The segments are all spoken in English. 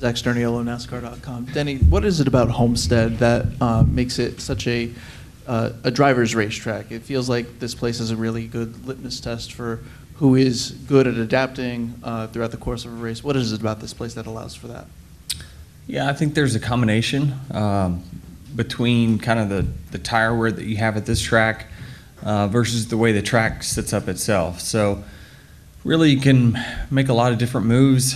Zach Sterniolo, NASCAR.com. Denny, what is it about Homestead that makes it such a driver's racetrack? It feels like this place is a really good litmus test for who is good at adapting throughout the course of a race. What is it about this place that allows for that? Yeah, I think there's a combination between kind of the tire wear that you have at this track versus the way the track sits up itself. So really you can make a lot of different moves.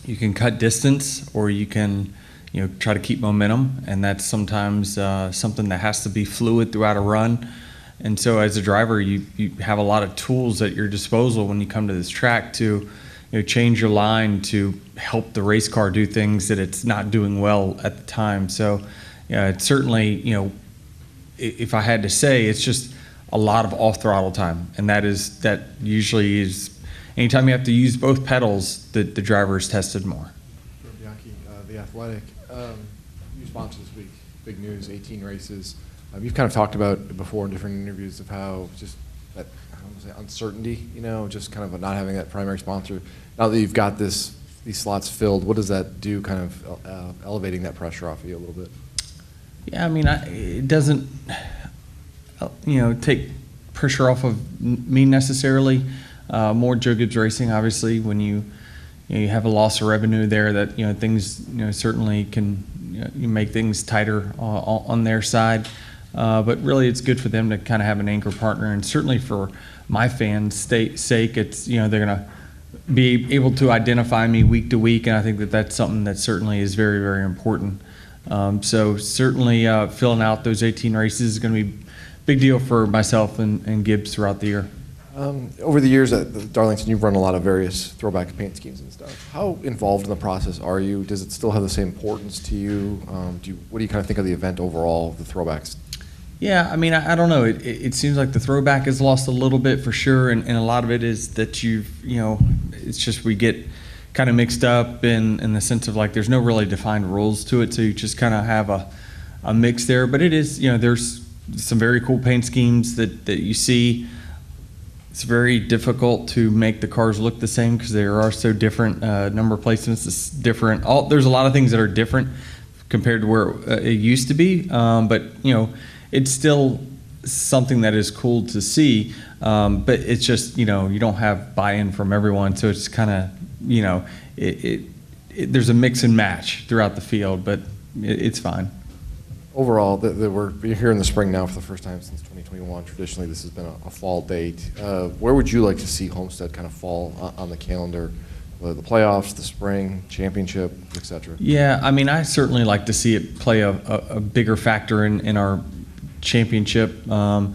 You can cut distance, or you can try to keep momentum, and that's sometimes something that has to be fluid throughout a run. And so as a driver, you have a lot of tools at your disposal when you come to this track to change your line to help the race car do things that it's not doing well at the time. So it's certainly, if I had to say, it's just a lot of off throttle time, and that usually is anytime you have to use both pedals, the driver is tested more. Bianchi, The Athletic, new sponsor this week, big news, 18 races. You've kind of talked about it before in different interviews of how just that uncertainty, just kind of not having that primary sponsor. Now that you've got these slots filled, what does that do, kind of elevating that pressure off of you a little bit? Yeah, I mean, it doesn't, take pressure off of me necessarily. More Joe Gibbs Racing, obviously, when you have a loss of revenue there, that things certainly can make things tighter on their side. But really, it's good for them to kind of have an anchor partner, and certainly for my fans' sake, it's they're gonna be able to identify me week to week, and I think that's something that certainly is very, very important. So certainly filling out those 18 races is going to be a big deal for myself and Gibbs throughout the year. Over the years at Darlington, you've run a lot of various throwback paint schemes and stuff. How involved in the process are you? Does it still have the same importance to you? What do you kind of think of the event overall, the throwbacks? Yeah, I mean, I don't know. It seems like the throwback has lost a little bit for sure, and a lot of it is that it's just we get kind of mixed up in the sense of like there's no really defined rules to it, so you just kind of have a mix there. But it is, there's some very cool paint schemes that you see. It's very difficult to make the cars look the same because they are so different. Number placements is different. There's a lot of things that are different compared to where it used to be. But it's still something that is cool to see. But it's just you don't have buy-in from everyone, so it's kind of there's a mix and match throughout the field, but it's fine. Overall, we're here in the spring now for the first time since 2021. Traditionally, this has been a fall date. Where would you like to see Homestead kind of fall on the calendar, whether the playoffs, the spring, championship, et cetera? Yeah, I mean, I certainly like to see it play a bigger factor in our championship, whether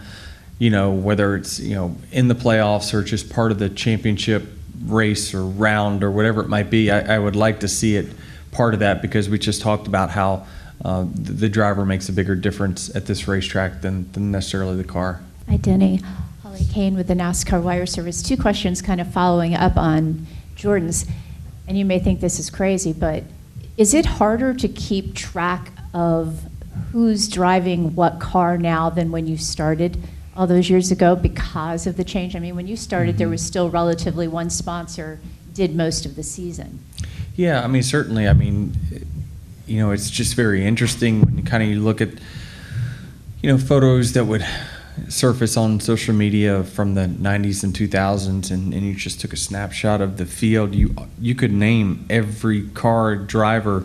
it's, in the playoffs or just part of the championship race or round or whatever it might be. I would like to see it part of that because we just talked about how the driver makes a bigger difference at this racetrack than necessarily the car. Hi, Denny. Holly Kane with the NASCAR Wire Service. Two questions kind of following up on Jordan's. And you may think this is crazy, but is it harder to keep track of who's driving what car now than when you started all those years ago because of the change? I mean, when you started, there was still relatively one sponsor did most of the season. Yeah, I mean, certainly. I mean, it's just very interesting when you look at, photos that would surface on social media from the 90s and 2000s, and you just took a snapshot of the field. You could name every car driver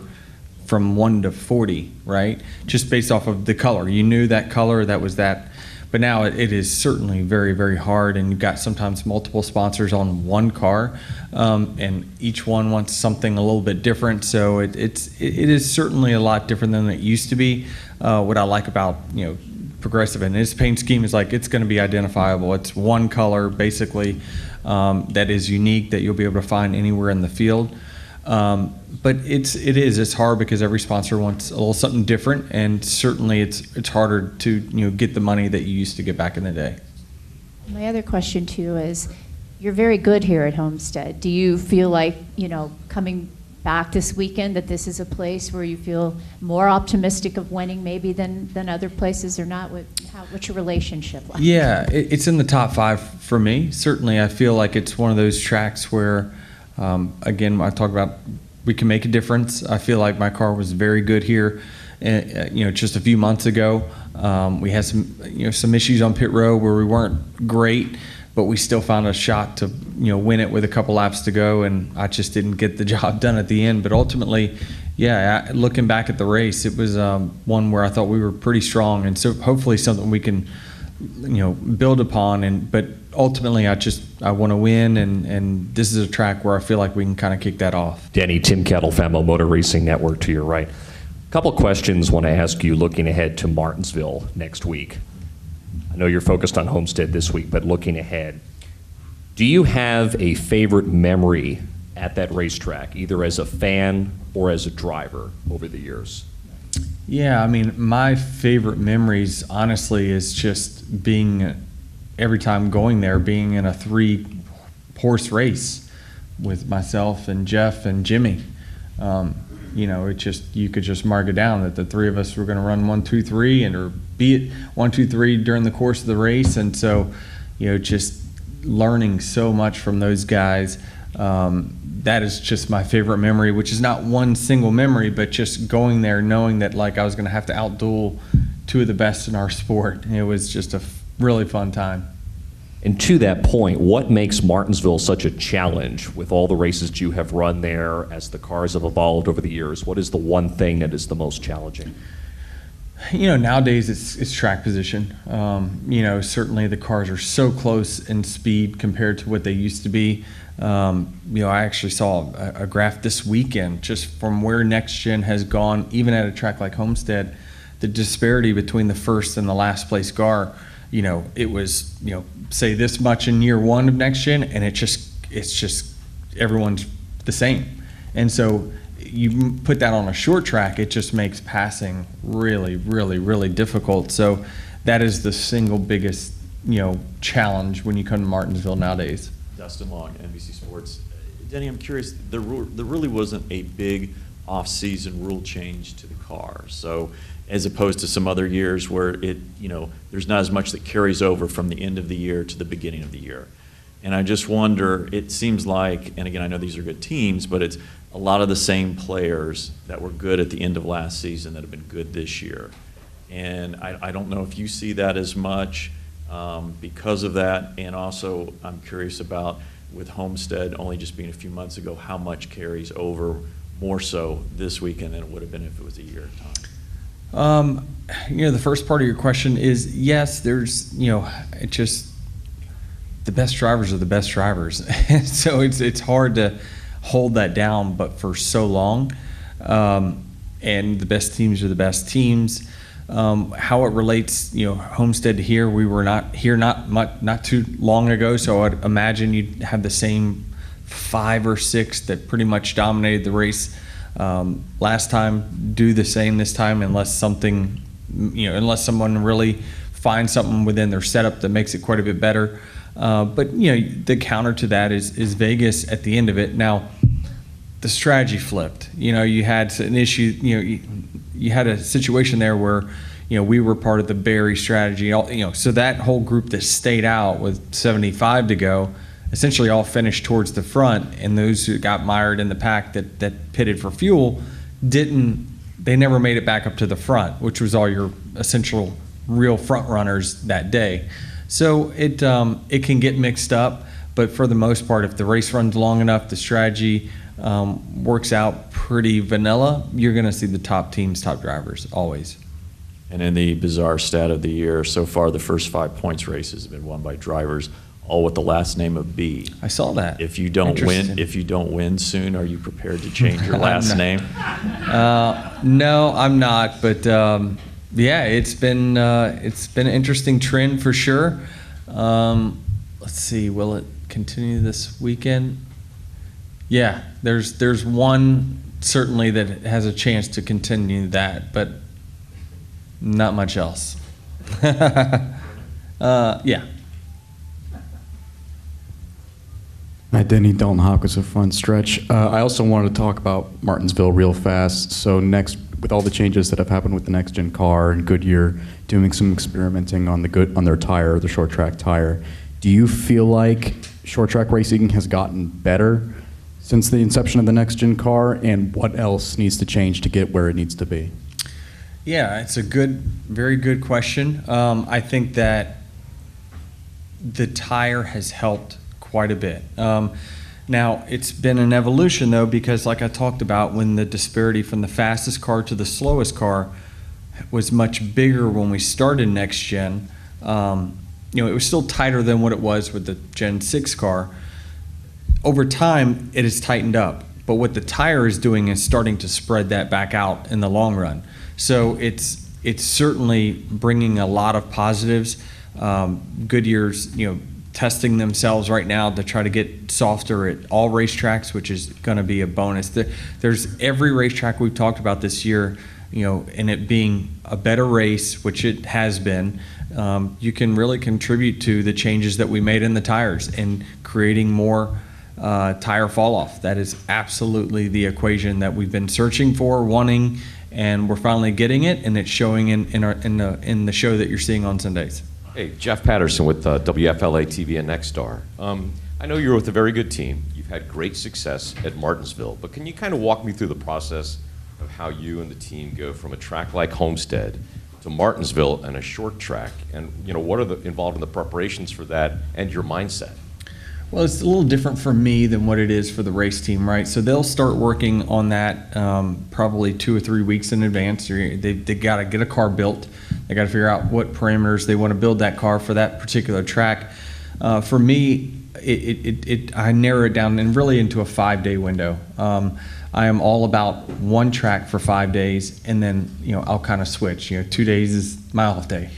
from 1 to 40, right? Just based off of the color. You knew that color, that was that. But now it is certainly very, very hard, and you've got sometimes multiple sponsors on one car, and each one wants something a little bit different. So it is certainly a lot different than it used to be. What I like about Progressive and its paint scheme is like it's going to be identifiable. It's one color basically that is unique that you'll be able to find anywhere in the field. But it's hard because every sponsor wants a little something different, and certainly it's harder to get the money that you used to get back in the day. My other question to you is, you're very good here at Homestead. Do you feel like coming back this weekend that this is a place where you feel more optimistic of winning maybe than other places or not? What's your relationship like? Yeah, it's in the top 5 for me. Certainly, I feel like it's one of those tracks where again, I talk about we can make a difference. I feel like my car was very good here, just a few months ago. We had some issues on pit road where we weren't great, but we still found a shot to win it with a couple laps to go, and I just didn't get the job done at the end. But ultimately, looking back at the race, it was one where I thought we were pretty strong, and so hopefully something we can build upon. But ultimately, I want to win, and this is a track where I feel like we can kind of kick that off. Denny, Tim Kettle, Famo Motor Racing Network to your right. A couple questions want to ask you looking ahead to Martinsville next week. I know you're focused on Homestead this week, but looking ahead, do you have a favorite memory at that racetrack, either as a fan or as a driver over the years? Yeah, I mean, my favorite memories, honestly, is just being, every time going there, being in a 3-horse race with myself and Jeff and Jimmy. You could just mark it down that the three of us were going to run 1, 2, 3, or be it 1, 2, 3 during the course of the race. And so, just learning so much from those guys. That is just my favorite memory, which is not one single memory, but just going there knowing that I was going to have to outduel 2 of the best in our sport. It was just a really fun time. And to that point, what makes Martinsville such a challenge with all the races you have run there as the cars have evolved over the years? What is the one thing that is the most challenging? Nowadays it's track position. Certainly the cars are so close in speed compared to what they used to be. I actually saw a graph this weekend just from where Next Gen has gone, even at a track like Homestead, the disparity between the first and the last place car. It was, say this much in year 1 of Next Gen, and it's just everyone's the same. And so you put that on a short track, it just makes passing really, really, really difficult. So that is the single biggest, challenge when you come to Martinsville nowadays. Dustin Long, NBC Sports. Denny, I'm curious, there really wasn't a big off-season rule change to the car. So as opposed to some other years where there's not as much that carries over from the end of the year to the beginning of the year. And I just wonder, it seems like, and again, I know these are good teams, but it's a lot of the same players that were good at the end of last season that have been good this year. And I don't know if you see that as much because of that. And also, I'm curious about, with Homestead only just being a few months ago, how much carries over more so this weekend than it would have been if it was a year at a time. The first part of your question is, yes, there's, it just, the best drivers are the best drivers. So it's hard to hold that down, but for so long. And the best teams are the best teams. How it relates, Homestead to here, we were not here not too long ago, so I'd imagine you'd have the same 5 or 6 that pretty much dominated the race last time, do the same this time, unless someone really finds something within their setup that makes it quite a bit better. But the counter to that is Vegas at the end of it. Now, the strategy flipped. You had an issue. You had a situation there where we were part of the Barry strategy. So that whole group that stayed out with 75 to go, essentially all finished towards the front, and those who got mired in the pack that pitted for fuel they never made it back up to the front, which was all your essential real front runners that day. So it can get mixed up, but for the most part, if the race runs long enough, the strategy works out pretty vanilla, you're going to see the top teams, top drivers, always. And in the bizarre stat of the year, so far the first 5 points races have been won by drivers, all with the last name of B. I saw that. If you don't win soon, are you prepared to change your last name? No, I'm not. But it's been an interesting trend for sure. Let's see, will it continue this weekend? Yeah, there's one certainly that has a chance to continue that, but not much else. Yeah. Hi, Denny, Dalton Hopkins of Front Stretch. I also wanted to talk about Martinsville real fast. So with all the changes that have happened with the next gen car and Goodyear doing some experimenting on their tire, the short track tire, do you feel like short track racing has gotten better since the inception of the next-gen car, and what else needs to change to get where it needs to be? Yeah, it's a very good question. I think that the tire has helped quite a bit. Now, it's been an evolution, though, because like I talked about, when the disparity from the fastest car to the slowest car was much bigger when we started next gen, it was still tighter than what it was with the Gen 6 car. Over time, it has tightened up, but what the tire is doing is starting to spread that back out in the long run. So it's certainly bringing a lot of positives. Goodyear's, testing themselves right now to try to get softer at all racetracks, which is going to be a bonus. There's every racetrack we've talked about this year, and it being a better race, which it has been. You can really contribute to the changes that we made in the tires and creating more tire fall off. That is absolutely the equation that we've been searching for, wanting, and we're finally getting it, and it's showing in the show that you're seeing on Sundays. Hey, Jeff Patterson with WFLA TV and Nexstar. I know you're with a very good team. You've had great success at Martinsville, but can you kind of walk me through the process of how you and the team go from a track like Homestead to Martinsville and a short track, and what are involved in the preparations for that and your mindset? Well, it's a little different for me than what it is for the race team, right? So they'll start working on that probably 2 or 3 weeks in advance. They got to get a car built. They got to figure out what parameters they want to build that car for that particular track. For me, I narrow it down and really into a 5-day window. I am all about one track for 5 days, and then I'll kind of switch. 2 days is my off day,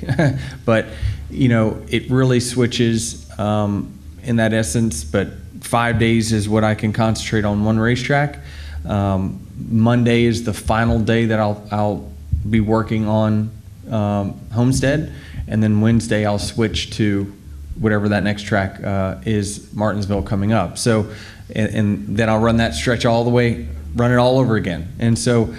but it really switches in that essence. But 5 days is what I can concentrate on one racetrack. Monday is the final day that I'll be working on Homestead, and then Wednesday I'll switch to whatever that next track is, Martinsville coming up. So, and then I'll run that stretch all the way, run it all over again. And so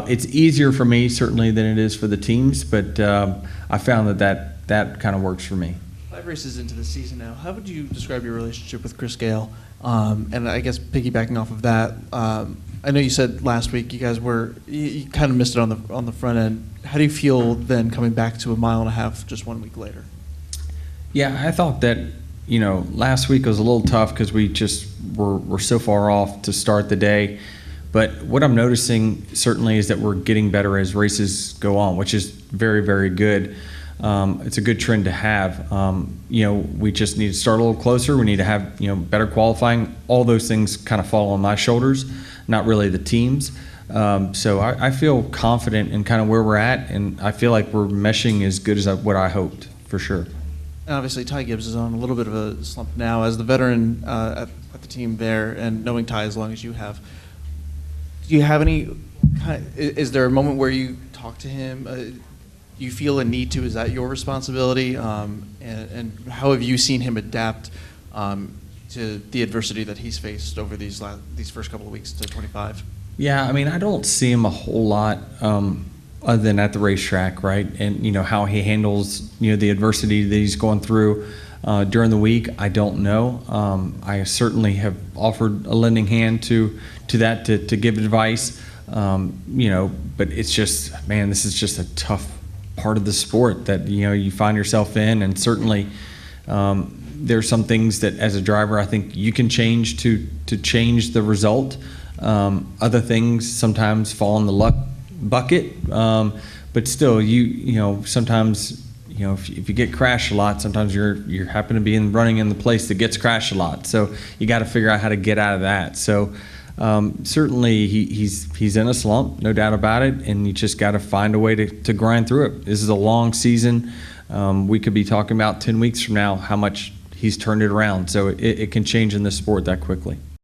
it's easier for me certainly than it is for the teams, but I found that kind of works for me. 5 races into the season now, how would you describe your relationship with Chris Gale? And I guess piggybacking off of that, I know you said last week you guys you kind of missed it on the front end. How do you feel then coming back to a mile and a half just 1 week later? Yeah, I thought that last week was a little tough because we just were so far off to start the day. But what I'm noticing certainly is that we're getting better as races go on, which is very, very good. It's a good trend to have. We just need to start a little closer. We need to have better qualifying. All those things kind of fall on my shoulders, not really the team's. So I feel confident in kind of where we're at, and I feel like we're meshing as good as what I hoped, for sure. And obviously, Ty Gibbs is on a little bit of a slump now. As the veteran at the team there, and knowing Ty as long as you have, do you have any is there a moment where you talk to him? Do you feel a need to? Is that your responsibility? And how have you seen him adapt to the adversity that he's faced over these first couple of weeks to 25? Yeah, I mean, I don't see him a whole lot other than at the racetrack, right? And how he handles the adversity that he's going through during the week, I don't know. I certainly have offered a lending hand to that to give advice, but it's just, man, this is just a tough part of the sport that you find yourself in, and certainly there's some things that as a driver I think you can change to change the result. Other things sometimes fall in the luck bucket, but still, sometimes if you get crashed a lot, sometimes you happen to be running in the place that gets crashed a lot. So you got to figure out how to get out of that. So certainly he's in a slump, no doubt about it, and you just got to find a way to grind through it. This is a long season. We could be talking about 10 weeks from now how much he's turned it around. So it can change in this sport that quickly.